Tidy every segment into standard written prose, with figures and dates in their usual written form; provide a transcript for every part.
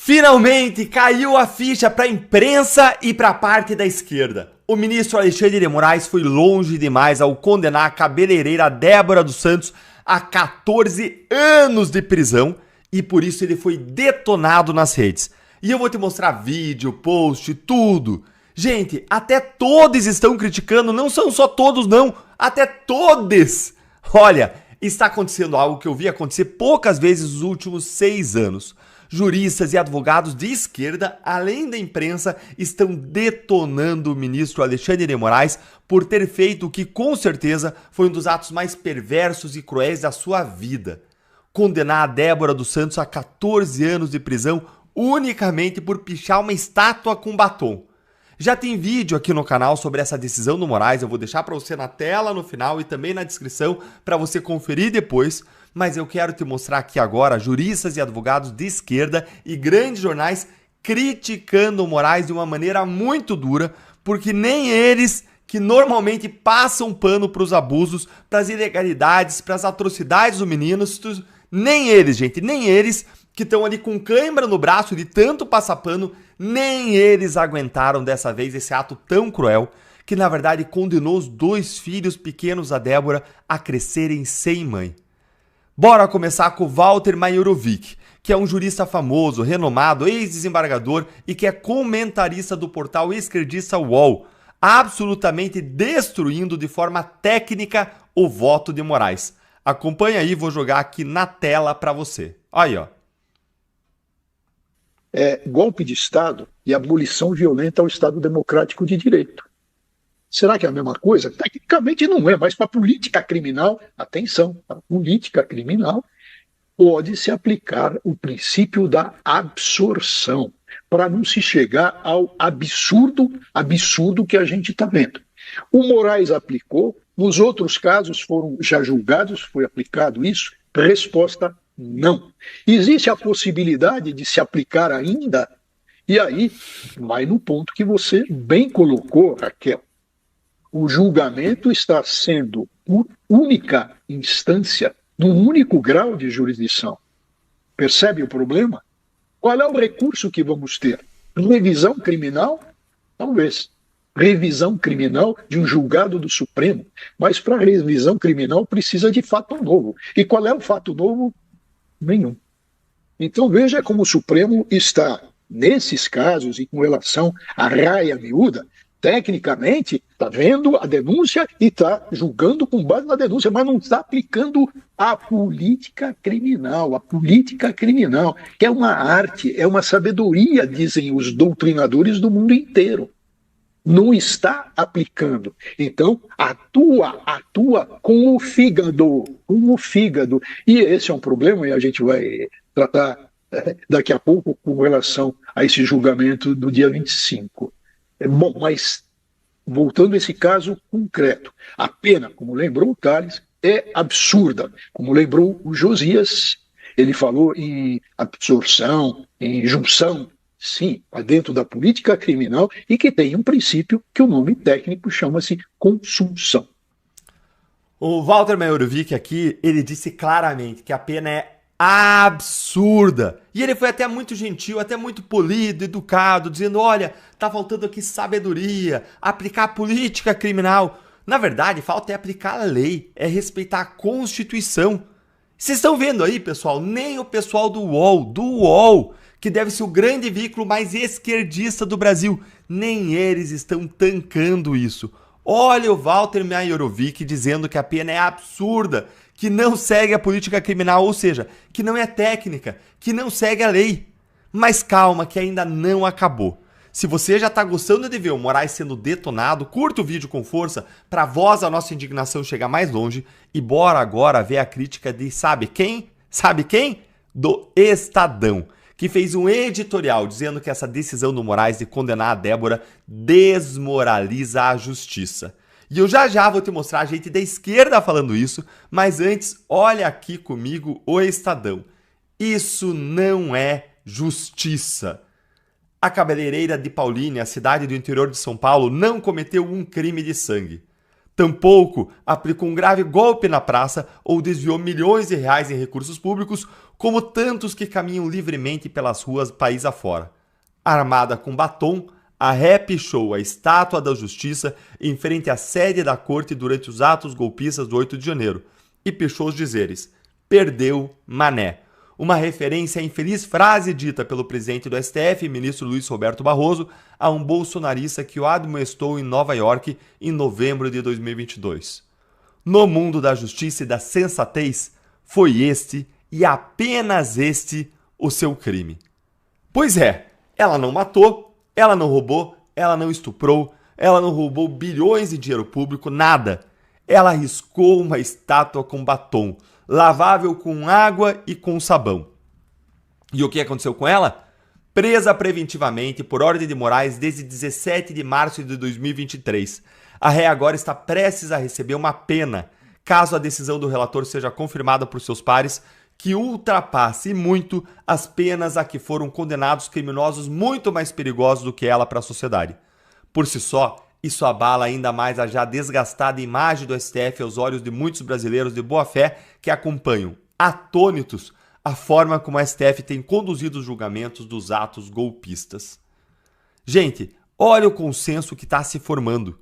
Finalmente caiu a ficha para a imprensa e para a parte da esquerda. O ministro Alexandre de Moraes foi longe demais ao condenar a cabeleireira Débora dos Santos a 14 anos de prisão e por isso ele foi detonado nas redes. E eu vou te mostrar vídeo, post, tudo. Gente, até todos estão criticando, não são só todos não, até todos. Olha, está acontecendo algo que eu vi acontecer poucas vezes nos últimos 6 anos. Juristas e advogados de esquerda, além da imprensa, estão detonando o ministro Alexandre de Moraes por ter feito o que com certeza foi um dos atos mais perversos e cruéis da sua vida. Condenar a Débora dos Santos a 14 anos de prisão unicamente por pichar uma estátua com batom. Já tem vídeo aqui no canal sobre essa decisão do Moraes, eu vou deixar para você na tela no final e também na descrição para você conferir depois. Mas eu quero te mostrar aqui agora juristas e advogados de esquerda e grandes jornais criticando o Moraes de uma maneira muito dura, porque nem eles, que normalmente passam pano para os abusos, para as ilegalidades, para as atrocidades do menino, nem eles, gente, nem eles que estão ali com cãibra no braço de tanto passar pano, nem eles aguentaram dessa vez esse ato tão cruel, que na verdade condenou os 2 filhos pequenos da Débora a crescerem sem mãe. Bora começar com o Walter Majorovic, que é um jurista famoso, renomado, ex-desembargador e que é comentarista do portal esquerdista UOL, absolutamente destruindo de forma técnica o voto de Moraes. Acompanha aí, vou jogar aqui na tela para você. Aí, ó. Golpe de Estado e abolição violenta ao Estado Democrático de Direito. Será que é a mesma coisa? Tecnicamente não é, mas para a política criminal, atenção, para a política criminal pode se aplicar o princípio da absorção, para não se chegar ao absurdo que a gente está vendo. O Moraes aplicou, nos outros casos foram já julgados, foi aplicado isso, resposta não. Existe a possibilidade de se aplicar ainda? E aí vai no ponto que você bem colocou, Raquel. O julgamento está sendo por única instância, num único grau de jurisdição. Percebe o problema? Qual é o recurso que vamos ter? Revisão criminal? Talvez. Revisão criminal de um julgado do Supremo. Mas para revisão criminal precisa de fato novo. E qual é o fato novo? Nenhum. Então veja como o Supremo está, nesses casos e com relação à raia miúda, tecnicamente, está vendo a denúncia e está julgando com base na denúncia, mas não está aplicando a política criminal. A política criminal, que é uma arte, é uma sabedoria, dizem os doutrinadores do mundo inteiro. Não está aplicando. Então, atua com o fígado. E esse é um problema, e a gente vai tratar daqui a pouco com relação a esse julgamento do dia 25. Bom, mas voltando a esse caso concreto, a pena, como lembrou o Tales, é absurda. Como lembrou o Josias, ele falou em absorção, em junção, sim, dentro da política criminal e que tem um princípio que o nome técnico chama-se consunção. O Walter Majorovic aqui, ele disse claramente que a pena é absurda. E ele foi até muito gentil, até muito polido, educado, dizendo, olha, tá faltando aqui sabedoria, aplicar a política criminal. Na verdade, falta é aplicar a lei, é respeitar a Constituição. Vocês estão vendo aí, pessoal, nem o pessoal do UOL, que deve ser o grande veículo mais esquerdista do Brasil, nem eles estão tancando isso. Olha o Walter Majorovic dizendo que a pena é absurda, que não segue a política criminal, ou seja, que não é técnica, que não segue a lei. Mas calma, que ainda não acabou. Se você já está gostando de ver o Moraes sendo detonado, curta o vídeo com força para a voz da nossa indignação chegar mais longe e bora agora ver a crítica de sabe quem? Sabe quem? Do Estadão, que fez um editorial dizendo que essa decisão do Moraes de condenar a Débora desmoraliza a justiça. E eu já vou te mostrar a gente da esquerda falando isso, mas antes, olha aqui comigo o Estadão. Isso não é justiça. A cabeleireira de Paulínia, a cidade do interior de São Paulo, não cometeu um crime de sangue. Tampouco aplicou um grave golpe na praça ou desviou milhões de reais em recursos públicos, como tantos que caminham livremente pelas ruas país afora. Armada com batom, a ré pichou a estátua da Justiça em frente à sede da corte durante os atos golpistas do 8 de janeiro e pichou os dizeres: "Perdeu, mané", uma referência à infeliz frase dita pelo presidente do STF, ministro Luiz Roberto Barroso, a um bolsonarista que o admoestou em Nova York em novembro de 2022. No mundo da justiça e da sensatez, foi este e apenas este o seu crime. Pois é, ela não matou, ela não roubou, ela não estuprou, ela não roubou bilhões de dinheiro público, nada. Ela riscou uma estátua com batom, lavável com água e com sabão. E o que aconteceu com ela? Presa preventivamente por ordem de Moraes desde 17 de março de 2023. A ré agora está prestes a receber uma pena, caso a decisão do relator seja confirmada por seus pares, que ultrapasse muito as penas a que foram condenados criminosos muito mais perigosos do que ela para a sociedade. Por si só, isso abala ainda mais a já desgastada imagem do STF aos olhos de muitos brasileiros de boa fé que acompanham, atônitos, a forma como a STF tem conduzido os julgamentos dos atos golpistas. Gente, olha o consenso que está se formando.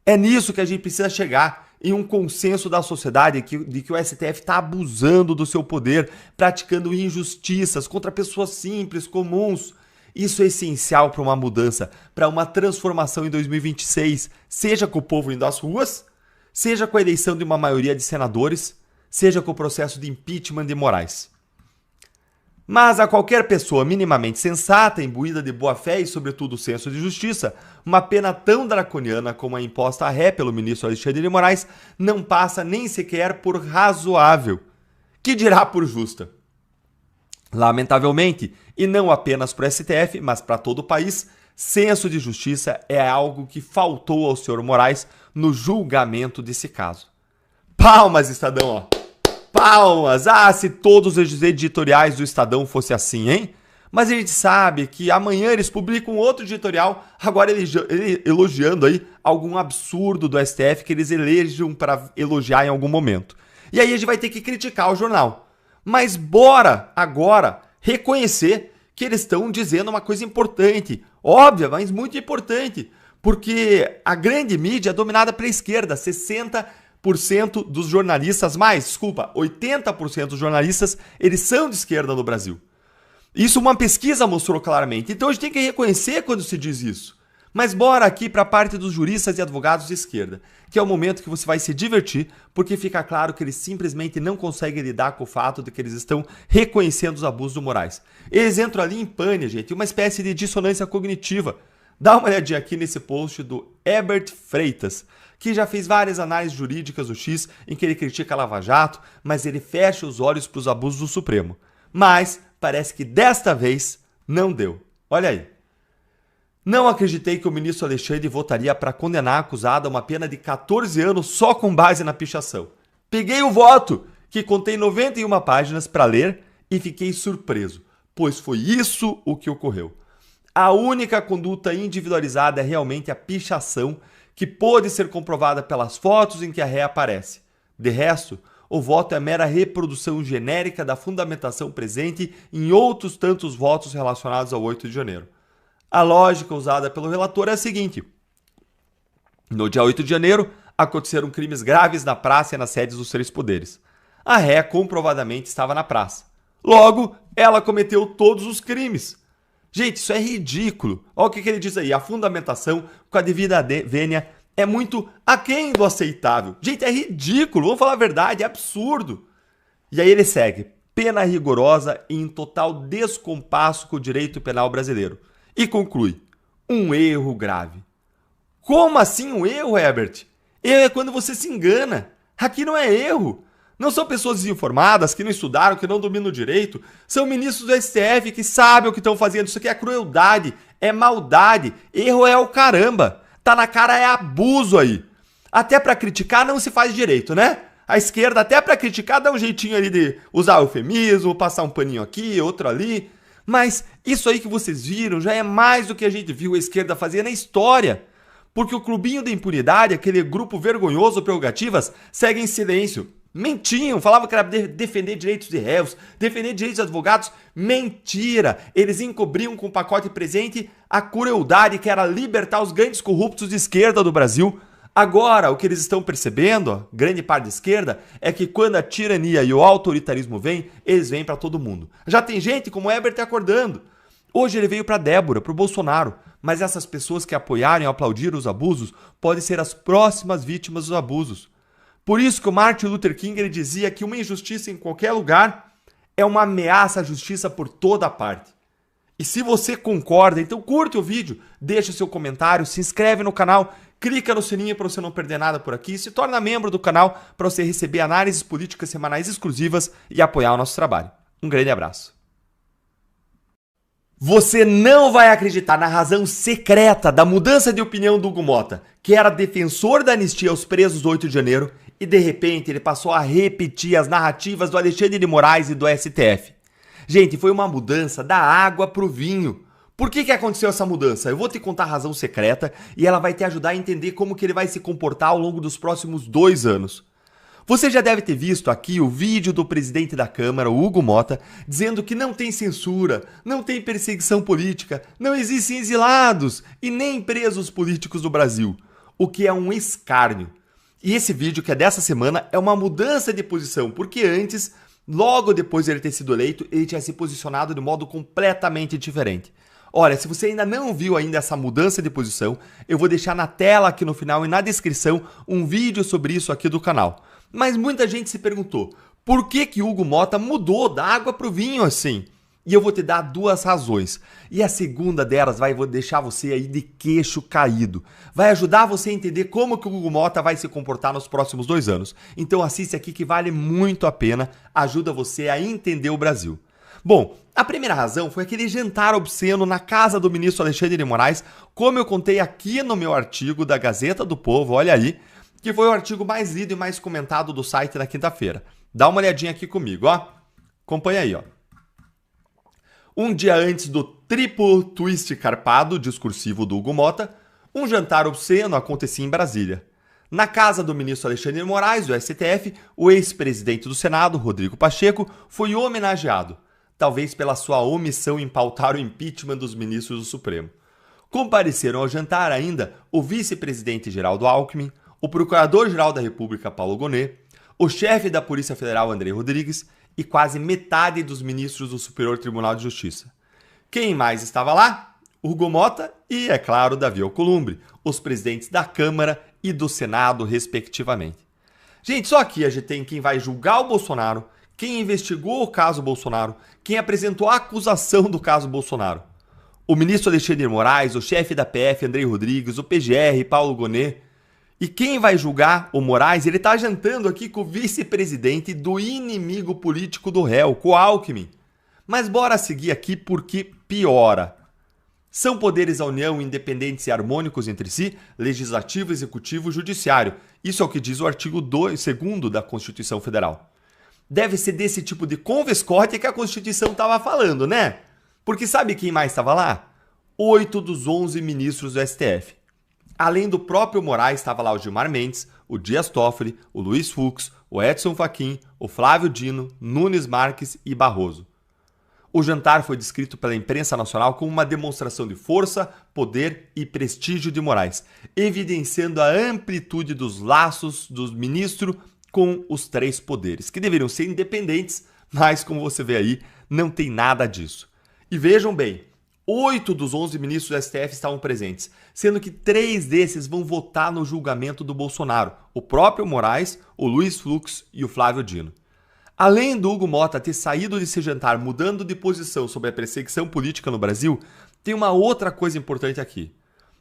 É nisso que a gente precisa chegar, em um consenso da sociedade de que o STF está abusando do seu poder, praticando injustiças contra pessoas simples, comuns. Isso é essencial para uma mudança, para uma transformação em 2026, seja com o povo indo às ruas, seja com a eleição de uma maioria de senadores, seja com o processo de impeachment de Moraes. Mas a qualquer pessoa minimamente sensata, imbuída de boa-fé e, sobretudo, senso de justiça, uma pena tão draconiana como a imposta à ré pelo ministro Alexandre de Moraes não passa nem sequer por razoável, que dirá por justa. Lamentavelmente, e não apenas para o STF, mas para todo o país, senso de justiça é algo que faltou ao senhor Moraes no julgamento desse caso. Palmas, Estadão, ó! Palmas! Ah, se todos os editoriais do Estadão fossem assim, hein? Mas a gente sabe que amanhã eles publicam outro editorial, agora elogiando aí algum absurdo do STF que eles elegem para elogiar em algum momento. E aí a gente vai ter que criticar o jornal. Mas bora agora reconhecer que eles estão dizendo uma coisa importante, óbvia, mas muito importante, porque a grande mídia é dominada pela esquerda, 60% dos jornalistas, 80% dos jornalistas, eles são de esquerda no Brasil. Isso uma pesquisa mostrou claramente. Então a gente tem que reconhecer quando se diz isso. Mas bora aqui para a parte dos juristas e advogados de esquerda, que é o momento que você vai se divertir, porque fica claro que eles simplesmente não conseguem lidar com o fato de que eles estão reconhecendo os abusos do Moraes. Eles entram ali em pane, gente, uma espécie de dissonância cognitiva. Dá uma olhadinha aqui nesse post do Herbert Freitas, que já fez várias análises jurídicas do X, em que ele critica a Lava Jato, mas ele fecha os olhos para os abusos do Supremo. Mas parece que desta vez não deu. Olha aí. Não acreditei que o ministro Alexandre votaria para condenar a acusada a uma pena de 14 anos só com base na pichação. Peguei o voto, que contém 91 páginas para ler, e fiquei surpreso, pois foi isso o que ocorreu. A única conduta individualizada é realmente a pichação, que pôde ser comprovada pelas fotos em que a ré aparece. De resto, o voto é mera reprodução genérica da fundamentação presente em outros tantos votos relacionados ao 8 de janeiro. A lógica usada pelo relator é a seguinte: no dia 8 de janeiro, aconteceram crimes graves na praça e nas sedes dos três poderes. A ré comprovadamente estava na praça. Logo, ela cometeu todos os crimes. Gente, isso é ridículo. Olha o que ele diz aí. A fundamentação com a devida vênia é muito aquém do aceitável. Gente, é ridículo. Vamos falar a verdade, é absurdo. E aí ele segue. Pena rigorosa e em total descompasso com o direito penal brasileiro. E conclui. Um erro grave. Como assim um erro, Herbert? Erro é quando você se engana. Aqui não é erro. Não são pessoas desinformadas, que não estudaram, que não dominam o direito. São ministros do STF que sabem o que estão fazendo. Isso aqui é crueldade, é maldade. Erro é o caramba. Tá na cara, é abuso aí. Até pra criticar não se faz direito, né? A esquerda até pra criticar dá um jeitinho ali de usar eufemismo, passar um paninho aqui, outro ali. Mas isso aí que vocês viram já é mais do que a gente viu a esquerda fazer na história. Porque o clubinho da impunidade, aquele grupo vergonhoso prerrogativas, segue em silêncio. Mentiam, falavam que era defender direitos de réus, defender direitos de advogados. Mentira! Eles encobriam com o pacote presente a crueldade que era libertar os grandes corruptos de esquerda do Brasil. Agora, o que eles estão percebendo, grande parte da esquerda, é que quando a tirania e o autoritarismo vêm, eles vêm para todo mundo. Já tem gente como o Ebert acordando. Hoje ele veio para Débora, para o Bolsonaro, mas essas pessoas que apoiaram e aplaudiram os abusos podem ser as próximas vítimas dos abusos. Por isso que o Martin Luther King ele dizia que uma injustiça em qualquer lugar é uma ameaça à justiça por toda parte. E se você concorda, então curte o vídeo, deixa o seu comentário, se inscreve no canal, clica no sininho para você não perder nada por aqui, se torna membro do canal para você receber análises políticas semanais exclusivas e apoiar o nosso trabalho. Um grande abraço. Você não vai acreditar na razão secreta da mudança de opinião do Hugo Motta, que era defensor da anistia aos presos do 8 de janeiro, e de repente ele passou a repetir as narrativas do Alexandre de Moraes e do STF. Gente, foi uma mudança da água pro vinho. Por que aconteceu essa mudança? Eu vou te contar a razão secreta e ela vai te ajudar a entender como que ele vai se comportar ao longo dos próximos 2 anos. Você já deve ter visto aqui o vídeo do presidente da Câmara, o Hugo Motta, dizendo que não tem censura, não tem perseguição política, não existem exilados e nem presos políticos do Brasil, o que é um escárnio. E esse vídeo, que é dessa semana, é uma mudança de posição, porque antes, logo depois de ele ter sido eleito, ele tinha se posicionado de modo completamente diferente. Olha, se você ainda não viu ainda essa mudança de posição, eu vou deixar na tela aqui no final e na descrição um vídeo sobre isso aqui do canal. Mas muita gente se perguntou, por que Hugo Motta mudou da água pro vinho assim? E eu vou te dar 2 razões. E a segunda delas vai deixar você aí de queixo caído. Vai ajudar você a entender como que o Hugo Motta vai se comportar nos próximos 2 anos. Então assiste aqui que vale muito a pena, ajuda você a entender o Brasil. Bom, a primeira razão foi aquele jantar obsceno na casa do ministro Alexandre de Moraes, como eu contei aqui no meu artigo da Gazeta do Povo, olha aí, que foi o artigo mais lido e mais comentado do site na quinta-feira. Dá uma olhadinha aqui comigo, ó. Acompanha aí, ó. Um dia antes do triplo twist carpado discursivo do Hugo Motta, um jantar obsceno acontecia em Brasília. Na casa do ministro Alexandre de Moraes, do STF, o ex-presidente do Senado, Rodrigo Pacheco, foi homenageado, talvez pela sua omissão em pautar o impeachment dos ministros do Supremo. Compareceram ao jantar ainda o vice-presidente Geraldo Alckmin, o procurador-geral da República, Paulo Gonet, o chefe da Polícia Federal, André Rodrigues, e quase metade dos ministros do Superior Tribunal de Justiça. Quem mais estava lá? Hugo Motta e, é claro, Davi Alcolumbre, os presidentes da Câmara e do Senado, respectivamente. Gente, só aqui a gente tem quem vai julgar o Bolsonaro, quem investigou o caso Bolsonaro, quem apresentou a acusação do caso Bolsonaro. O ministro Alexandre de Moraes, o chefe da PF, André Rodrigues, o PGR, Paulo Gonet. E quem vai julgar o Moraes, ele está jantando aqui com o vice-presidente do inimigo político do réu, com o Alckmin. Mas bora seguir aqui porque piora. São poderes da União independentes e harmônicos entre si, legislativo, executivo e judiciário. Isso é o que diz o artigo 2º da Constituição Federal. Deve ser desse tipo de convescote que a Constituição estava falando, né? Porque sabe quem mais estava lá? 8 dos 11 ministros do STF. Além do próprio Moraes, estava lá o Gilmar Mendes, o Dias Toffoli, o Luiz Fux, o Edson Fachin, o Flávio Dino, Nunes Marques e Barroso. O jantar foi descrito pela imprensa nacional como uma demonstração de força, poder e prestígio de Moraes, evidenciando a amplitude dos laços do ministro com os 3 poderes, que deveriam ser independentes, mas como você vê aí, não tem nada disso. E vejam bem, 8 dos 11 ministros do STF estavam presentes, sendo que 3 desses vão votar no julgamento do Bolsonaro, o próprio Moraes, o Luiz Fux e o Flávio Dino. Além do Hugo Motta ter saído desse jantar mudando de posição sobre a perseguição política no Brasil, tem uma outra coisa importante aqui.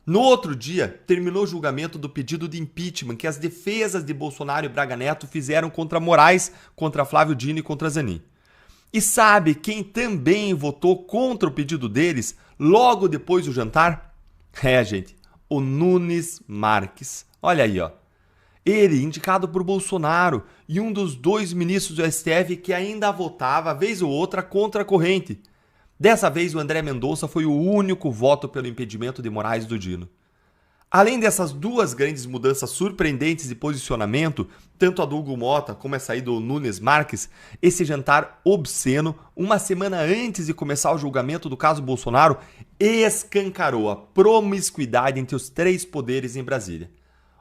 No outro dia, terminou o julgamento do pedido de impeachment que as defesas de Bolsonaro e Braga Neto fizeram contra Moraes, contra Flávio Dino e contra Zanin. E sabe quem também votou contra o pedido deles logo depois do jantar? É, gente, o Nunes Marques. Olha aí, ó. Ele, indicado por Bolsonaro, e um dos 2 ministros do STF que ainda votava, vez ou outra, contra a corrente. Dessa vez, o André Mendonça foi o único voto pelo impedimento de Moraes e do Dino. Além dessas duas grandes mudanças surpreendentes de posicionamento, tanto a do Hugo Mota como essa aí do Nunes Marques, esse jantar obsceno, uma semana antes de começar o julgamento do caso Bolsonaro, escancarou a promiscuidade entre os três poderes em Brasília.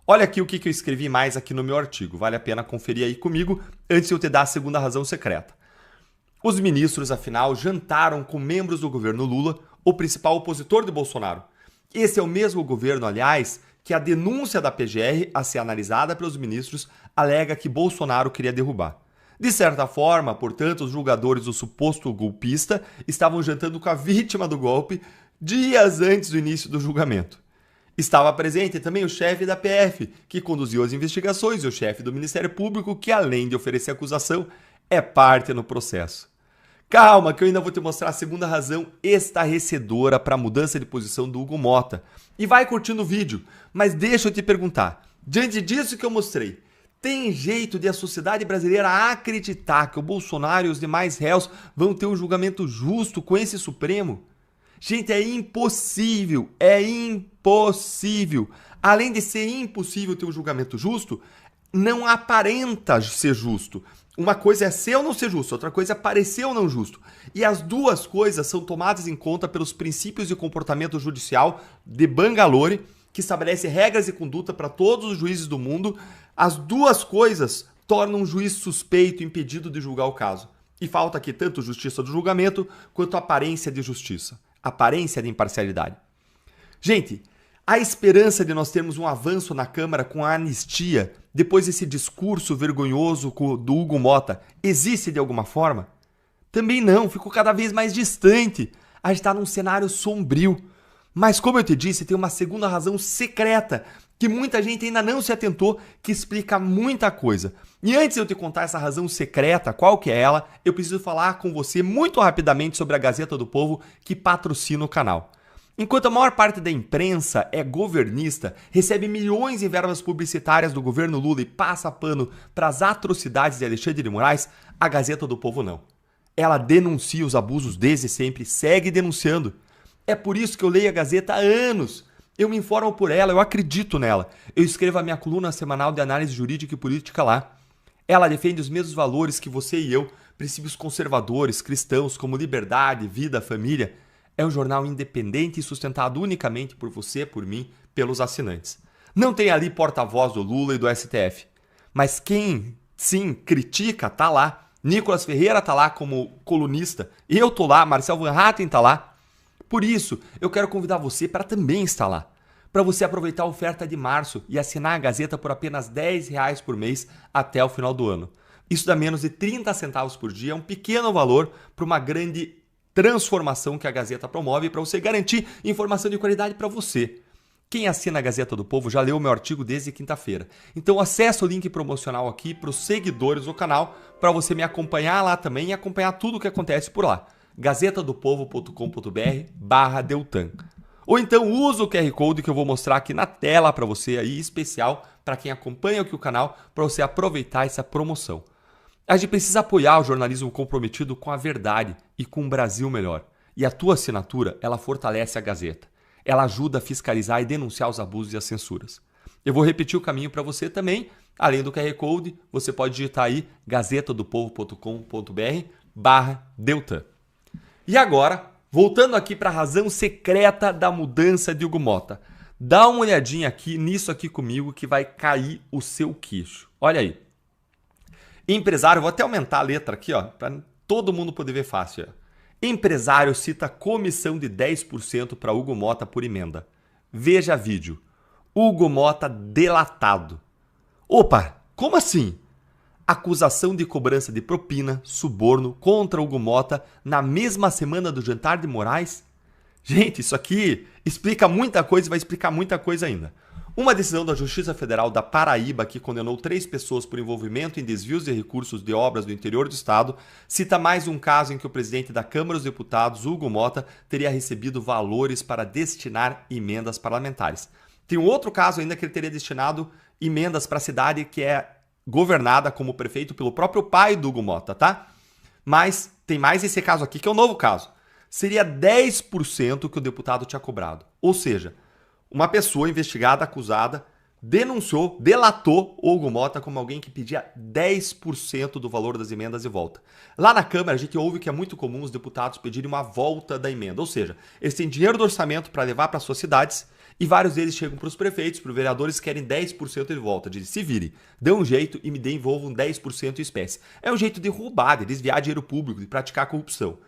Olha aqui o que eu escrevi mais aqui no meu artigo, vale a pena conferir aí comigo antes de eu te dar a segunda razão secreta. Os ministros, afinal, jantaram com membros do governo Lula, o principal opositor de Bolsonaro. Esse é o mesmo governo, aliás, que a denúncia da PGR, a ser analisada pelos ministros, alega que Bolsonaro queria derrubar. De certa forma, portanto, os julgadores do suposto golpista estavam jantando com a vítima do golpe dias antes do início do julgamento. Estava presente também o chefe da PF, que conduziu as investigações, e o chefe do Ministério Público, que além de oferecer acusação, é parte no processo. Calma, que eu ainda vou te mostrar a segunda razão estarrecedora para a mudança de posição do Hugo Mota. E vai curtindo o vídeo, mas deixa eu te perguntar, diante disso que eu mostrei, tem jeito de a sociedade brasileira acreditar que o Bolsonaro e os demais réus vão ter um julgamento justo com esse Supremo? Gente, é impossível, é impossível. Além de ser impossível ter um julgamento justo, não aparenta ser justo. Uma coisa é ser ou não ser justo, outra coisa é parecer ou não justo. E as duas coisas são tomadas em conta pelos princípios de comportamento judicial de Bangalore, que estabelece regras de conduta para todos os juízes do mundo. As duas coisas tornam um juiz suspeito impedido de julgar o caso. E falta aqui tanto justiça do julgamento quanto aparência de justiça, aparência de imparcialidade. Gente, a esperança de nós termos um avanço na Câmara com a anistia, depois desse discurso vergonhoso do Hugo Mota, existe de alguma forma? Também não, ficou cada vez mais distante. A gente está num cenário sombrio. Mas como eu te disse, tem uma segunda razão secreta, que muita gente ainda não se atentou, que explica muita coisa. E antes de eu te contar essa razão secreta, qual que é ela, eu preciso falar com você muito rapidamente sobre a Gazeta do Povo, que patrocina o canal. Enquanto a maior parte da imprensa é governista, recebe milhões em verbas publicitárias do governo Lula e passa pano para as atrocidades de Alexandre de Moraes, a Gazeta do Povo não. Ela denuncia os abusos desde sempre, segue denunciando. É por isso que eu leio a Gazeta há anos. Eu me informo por ela, eu acredito nela. Eu escrevo a minha coluna semanal de análise jurídica e política lá. Ela defende os mesmos valores que você e eu, princípios conservadores, cristãos, como liberdade, vida, família. É um jornal independente e sustentado unicamente por você, por mim, pelos assinantes. Não tem ali porta-voz do Lula e do STF. Mas quem, sim, critica, tá lá. Nicolas Ferreira tá lá como colunista. Eu tô lá, Marcel Van Hatten tá lá. Por isso, eu quero convidar você para também estar lá. Para você aproveitar a oferta de março e assinar a Gazeta por apenas R$10 por mês até o final do ano. Isso dá menos de 30 centavos por dia, é um pequeno valor para uma grande transformação que a Gazeta promove para você garantir informação de qualidade para você. Quem assina a Gazeta do Povo já leu o meu artigo desde quinta-feira. Então acessa o link promocional aqui para os seguidores do canal para você me acompanhar lá também e acompanhar tudo o que acontece por lá. gazetadopovo.com.br/Deltan. Ou então usa o QR Code que eu vou mostrar aqui na tela para você aí, especial para quem acompanha aqui o canal, para você aproveitar essa promoção. A gente precisa apoiar o jornalismo comprometido com a verdade e com um Brasil melhor. E a tua assinatura, ela fortalece a Gazeta. Ela ajuda a fiscalizar e denunciar os abusos e as censuras. Eu vou repetir o caminho para você também. Além do QR Code, você pode digitar aí gazetadopovo.com.br/Deltan. E agora, voltando aqui para a razão secreta da mudança de Hugo Mota. Dá uma olhadinha aqui nisso aqui comigo que vai cair o seu queixo. Olha aí. Empresário, vou até aumentar a letra aqui, ó, para todo mundo poder ver fácil. Ó. Empresário cita comissão de 10% para Hugo Mota por emenda. Veja vídeo. Hugo Mota delatado. Opa, como assim? Acusação de cobrança de propina, suborno contra Hugo Mota na mesma semana do jantar de Moraes? Gente, isso aqui explica muita coisa e vai explicar muita coisa ainda. Uma decisão da Justiça Federal da Paraíba, que condenou 3 pessoas por envolvimento em desvios de recursos de obras do interior do estado, cita mais um caso em que o presidente da Câmara dos Deputados, Hugo Mota, teria recebido valores para destinar emendas parlamentares. Tem um outro caso ainda que ele teria destinado emendas para a cidade que é governada como prefeito pelo próprio pai do Hugo Mota, tá? Mas tem mais esse caso aqui, que é um novo caso. Seria 10% que o deputado tinha cobrado. Ou seja, uma pessoa investigada, acusada, denunciou, delatou o Hugo Motta como alguém que pedia 10% do valor das emendas de volta. Lá na Câmara, a gente ouve que é muito comum os deputados pedirem uma volta da emenda, ou seja, eles têm dinheiro do orçamento para levar para suas cidades e vários deles chegam para os prefeitos, para os vereadores que querem 10% de volta. Dizem, se vire, dê um jeito e me devolvam 10% em espécie. É um jeito de roubar, de desviar dinheiro público, de praticar corrupção.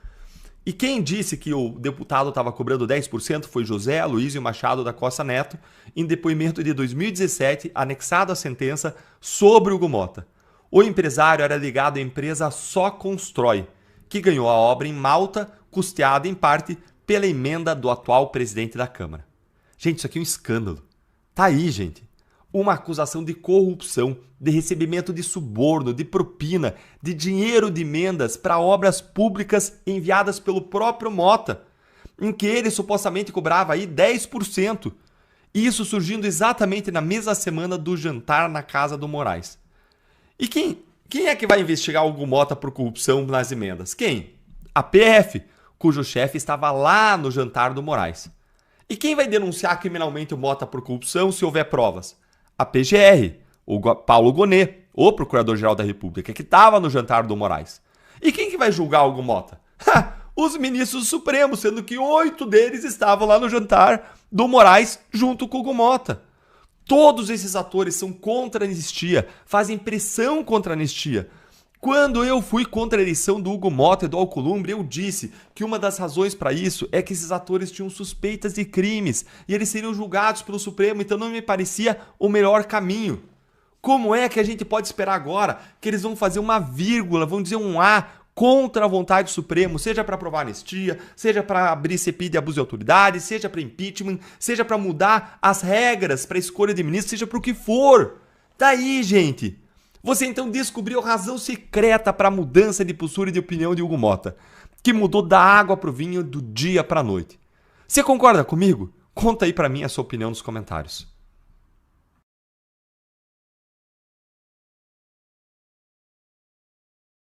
E quem disse que o deputado estava cobrando 10% foi José Aloysio Machado da Costa Neto, em depoimento de 2017, anexado à sentença sobre Hugo Motta. O empresário era ligado à empresa Só Constrói, que ganhou a obra em Malta, custeada em parte pela emenda do atual presidente da Câmara. Gente, isso aqui é um escândalo. Tá aí, gente. Uma acusação de corrupção, de recebimento de suborno, de propina, de dinheiro de emendas para obras públicas enviadas pelo próprio Motta, em que ele supostamente cobrava aí 10%. Isso surgindo exatamente na mesma semana do jantar na casa do Moraes. E quem é que vai investigar o Hugo Motta por corrupção nas emendas? Quem? A PF, cujo chefe estava lá no jantar do Moraes. E quem vai denunciar criminalmente o Motta por corrupção se houver provas? A PGR, o Paulo Gonet, o Procurador-Geral da República, que estava no jantar do Moraes. E quem que vai julgar o Hugo Motta? Os ministros supremos, sendo que 8 deles estavam lá no jantar do Moraes junto com o Hugo Motta. Todos esses atores são contra a anistia, fazem pressão contra a anistia. Quando eu fui contra a eleição do Hugo Motta e do Alcolumbre, eu disse que uma das razões para isso é que esses atores tinham suspeitas de crimes e eles seriam julgados pelo Supremo, então não me parecia o melhor caminho. Como é que a gente pode esperar agora que eles vão fazer uma vírgula, vão dizer um A contra a vontade do Supremo, seja para aprovar anistia, seja para abrir CPI de abuso de autoridade, seja para impeachment, seja para mudar as regras para escolha de ministro, seja para o que for. Daí, gente... Você então descobriu a razão secreta para a mudança de postura e de opinião de Hugo Motta, que mudou da água para o vinho do dia para a noite. Você concorda comigo? Conta aí para mim a sua opinião nos comentários.